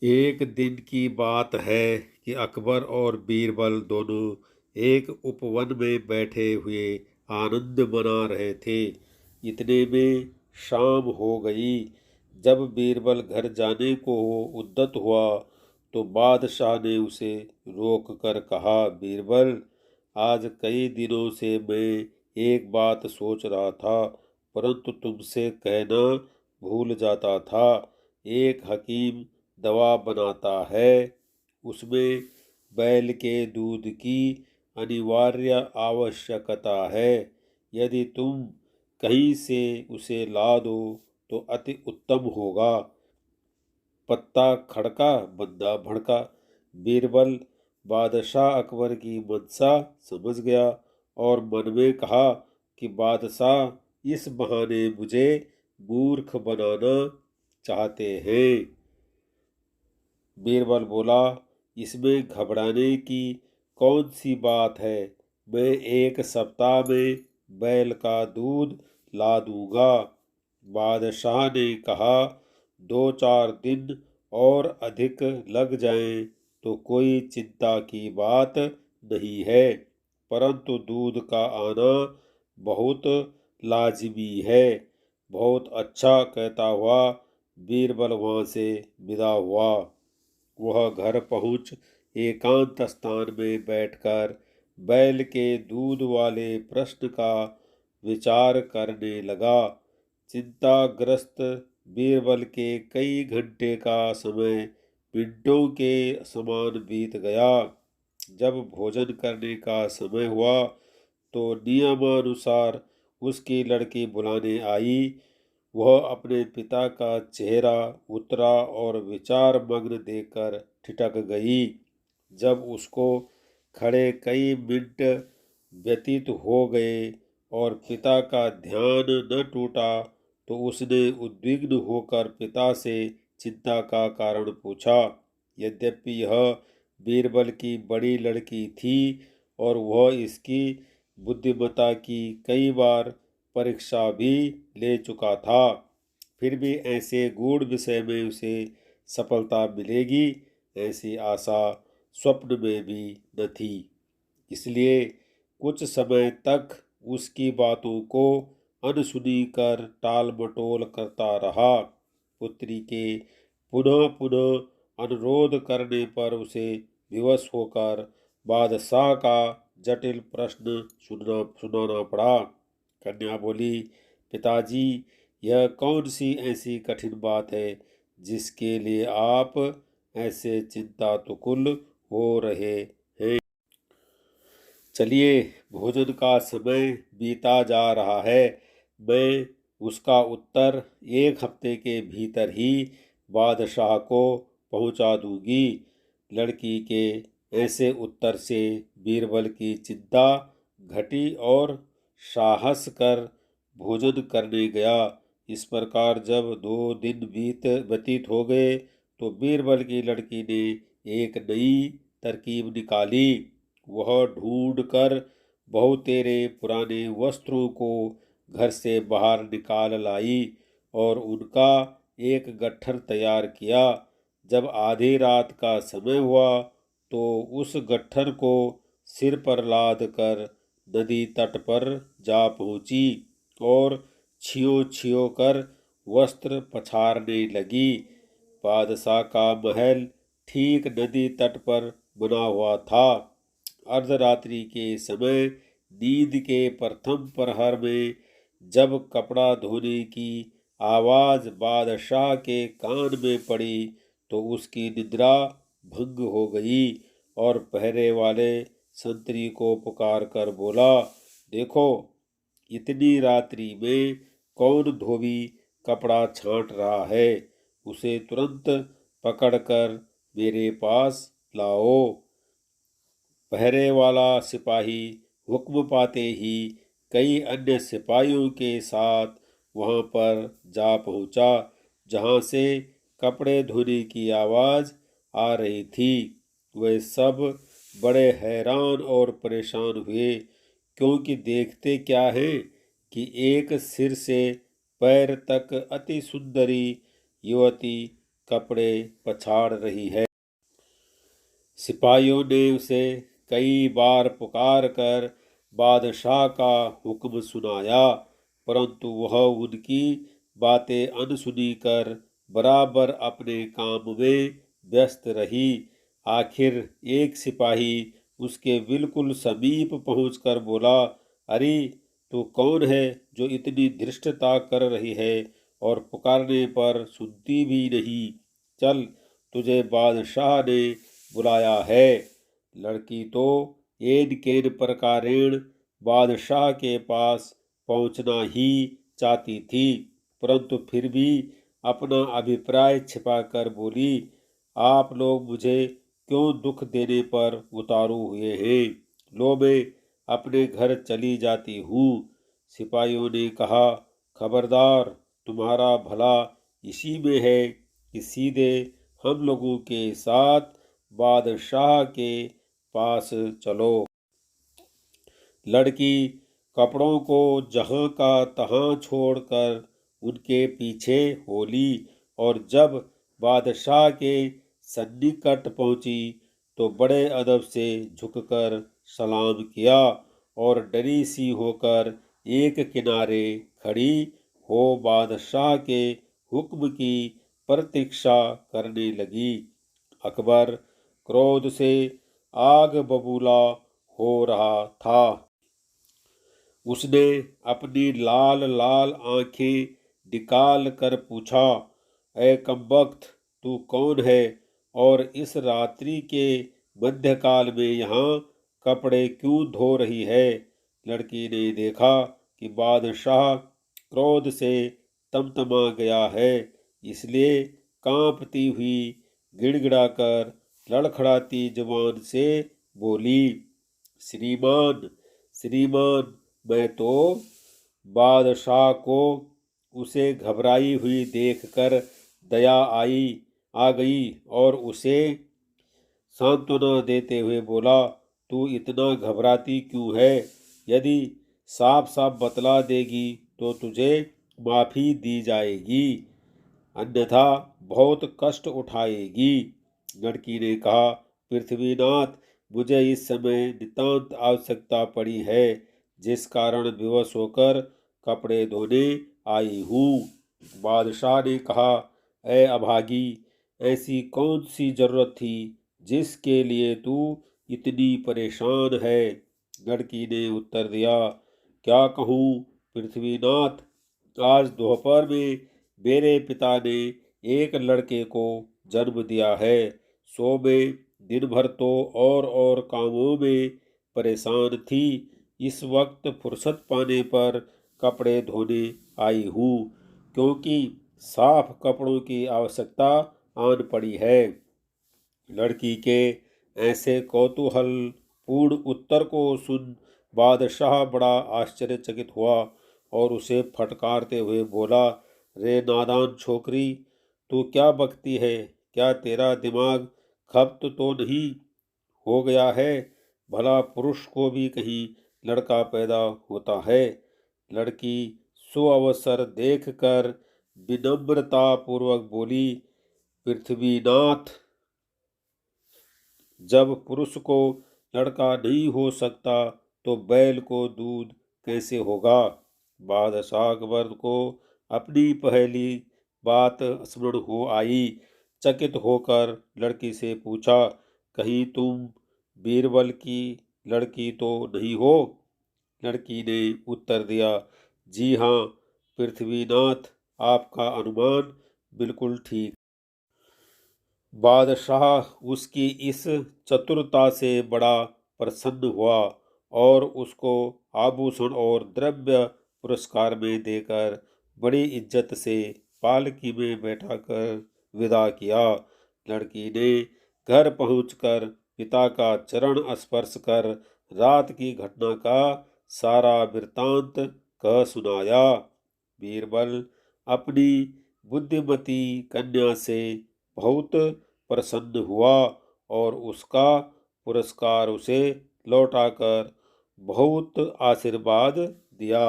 एक दिन की बात है कि अकबर और बीरबल दोनों एक उपवन में बैठे हुए आनंद मना रहे थे। इतने में शाम हो गई। जब बीरबल घर जाने को उद्यत हुआ तो बादशाह ने उसे रोक कर कहा, बीरबल, आज कई दिनों से मैं एक बात सोच रहा था, परंतु तुमसे कहना भूल जाता था। एक हकीम दवा बनाता है, उसमें बैल के दूध की अनिवार्य आवश्यकता है। यदि तुम कहीं से उसे ला दो तो अति उत्तम होगा। पत्ता खड़का बंदा भड़का। बीरबल बादशाह अकबर की मंशा समझ गया और मन में कहा कि बादशाह इस बहाने मुझे मूर्ख बनाना चाहते हैं। बीरबल बोला, इसमें घबराने की कौन सी बात है। मैं एक सप्ताह में बैल का दूध ला दूंगा। बादशाह ने कहा, 2-4 दिन और अधिक लग जाएं तो कोई चिंता की बात नहीं है, परंतु दूध का आना बहुत लाजिमी है। बहुत अच्छा कहता हुआ बीरबल वहां से विदा हुआ। वह घर पहुंच एकांत स्थान में बैठकर बैल के दूध वाले प्रश्न का विचार करने लगा। चिंताग्रस्त बीरबल के कई घंटे का समय मिनटों के समान बीत गया। जब भोजन करने का समय हुआ तो नियमानुसार उसकी लड़की बुलाने आई। वह अपने पिता का चेहरा उतरा और विचार मग्न देखकर ठिठक गई। जब उसको खड़े कई मिनट व्यतीत हो गए और पिता का ध्यान न टूटा तो उसने उद्विग्न होकर पिता से चिंता का कारण पूछा। यद्यपि यह बीरबल की बड़ी लड़की थी और वह इसकी बुद्धिमत्ता की कई बार परीक्षा भी ले चुका था, फिर भी ऐसे गूढ़ विषय में उसे सफलता मिलेगी ऐसी आशा स्वप्न में भी न थी। इसलिए कुछ समय तक उसकी बातों को अनसुनी कर टाल मटोल करता रहा। पुत्री के पुनः पुनः अनुरोध करने पर उसे विवश होकर बादशाह का जटिल प्रश्न सुनाना पड़ा। कन्या बोली, पिताजी, यह कौन सी ऐसी कठिन बात है जिसके लिए आप ऐसे चिंतातुकुल हो रहे हैं। चलिए, भोजन का समय बीता जा रहा है। मैं उसका उत्तर 1 हफ्ते के भीतर ही बादशाह को पहुंचा दूंगी। लड़की के ऐसे उत्तर से बीरबल की चिंता घटी और साहस कर भोजन करने गया। इस प्रकार जब 2 दिन व्यतीत हो गए तो बीरबल की लड़की ने एक नई तरकीब निकाली। वह ढूंढ कर बहुतेरे पुराने वस्त्रों को घर से बाहर निकाल लाई और उनका एक गट्ठर तैयार किया। जब आधी रात का समय हुआ तो उस गट्ठर को सिर पर लाद कर नदी तट पर जा पहुंची और छियो छियो कर वस्त्र पछाड़ने लगी। बादशाह का महल ठीक नदी तट पर बना हुआ था। अर्धरात्रि के समय नींद के प्रथम प्रहर में जब कपड़ा धोने की आवाज बादशाह के कान में पड़ी तो उसकी निद्रा भंग हो गई और पहरे वाले संतरी को पुकार कर बोला, देखो, इतनी रात्रि में कौन धोबी कपड़ा छांट रहा है। उसे तुरंत पकड़कर मेरे पास लाओ। पहरे वाला सिपाही हुक्म पाते ही कई अन्य सिपाहियों के साथ वहां पर जा पहुंचा जहां से कपड़े धोने की आवाज आ रही थी। वे सब बड़े हैरान और परेशान हुए, क्योंकि देखते क्या है कि एक सिर से पैर तक अति सुंदरी युवती कपड़े पछाड़ रही है। सिपाहियों ने उसे कई बार पुकार कर बादशाह का हुक्म सुनाया, परंतु वह उनकी बातें अनसुनी कर बराबर अपने काम में व्यस्त रही। आखिर एक सिपाही उसके बिल्कुल समीप पहुंचकर बोला, अरे तू कौन है जो इतनी धृष्टता कर रही है और पुकारने पर सुनती भी नहीं? चल, तुझे बादशाह ने बुलाया है। लड़की तो एन केन प्रकारेण बादशाह के पास पहुंचना ही चाहती थी, परंतु फिर भी अपना अभिप्राय छिपाकर बोली, आप लोग मुझे क्यों दुख देने पर उतारू हुए हैं? लो, मैं अपने घर चली जाती हूँ। सिपाहियों ने कहा, खबरदार, तुम्हारा भला इसी में है कि सीधे हम लोगों के साथ बादशाह के पास चलो। लड़की कपड़ों को जहां का तहां छोड़कर उनके पीछे हो ली और जब बादशाह के सन्निकट पहुंची तो बड़े अदब से झुककर सलाम किया और डरी सी होकर एक किनारे खड़ी हो बादशाह के हुक्म की प्रतीक्षा करने लगी। अकबर क्रोध से आग बबूला हो रहा था। उसने अपनी लाल लाल आंखें निकाल कर पूछा, ऐ कमबख्त, तू कौन है और इस रात्रि के मध्यकाल में यहाँ कपड़े क्यों धो रही है? लड़की ने देखा कि बादशाह क्रोध से तमतमा गया है, इसलिए कांपती हुई गिड़गिड़ाकर लड़खड़ाती जुबान से बोली, श्रीमान, श्रीमान, मैं तो बादशाह को उसे घबराई हुई देखकर दया आ गई और उसे सांत्वना देते हुए बोला, तू इतना घबराती क्यों है? यदि साफ साफ बतला देगी तो तुझे माफ़ी दी जाएगी, अन्यथा बहुत कष्ट उठाएगी। लड़की ने कहा, पृथ्वीनाथ, मुझे इस समय नितांत आवश्यकता पड़ी है, जिस कारण विवश होकर कपड़े धोने आई हूँ। बादशाह ने कहा, ऐ अभागी, ऐसी कौन सी जरूरत थी जिसके लिए तू इतनी परेशान है? लड़की ने उत्तर दिया, क्या कहूँ पृथ्वीनाथ, आज दोपहर में मेरे पिता ने एक लड़के को जन्म दिया है, सो मैं दिन भर तो और कामों में परेशान थी। इस वक्त फुर्सत पाने पर कपड़े धोने आई हूँ, क्योंकि साफ कपड़ों की आवश्यकता आन पड़ी है। लड़की के ऐसे कौतूहल पूर्ण उत्तर को सुन बादशाह बड़ा आश्चर्यचकित हुआ और उसे फटकारते हुए बोला, रे नादान छोकरी, तू क्या बकती है? क्या तेरा दिमाग खप्त तो नहीं हो गया है? भला पुरुष को भी कहीं लड़का पैदा होता है? लड़की सुअवसर देखकर विनम्रता पूर्वक बोली, पृथ्वीनाथ, जब पुरुष को लड़का नहीं हो सकता तो बैल को दूध कैसे होगा? बादशाह अकबर को अपनी पहली बात स्मरण हो आई। चकित होकर लड़की से पूछा, कहीं तुम बीरबल की लड़की तो नहीं हो? लड़की ने उत्तर दिया, जी हाँ पृथ्वीनाथ, आपका अनुमान बिल्कुल ठीक। बादशाह उसकी इस चतुरता से बड़ा प्रसन्न हुआ और उसको आभूषण और द्रव्य पुरस्कार में देकर बड़ी इज्जत से पालकी में बैठाकर विदा किया। लड़की ने घर पहुंचकर पिता का चरण स्पर्श कर रात की घटना का सारा वृत्तांत कह सुनाया। बीरबल अपनी बुद्धिमती कन्या से बहुत प्रसन्न हुआ और उसका पुरस्कार उसे लौटाकर बहुत आशीर्वाद दिया।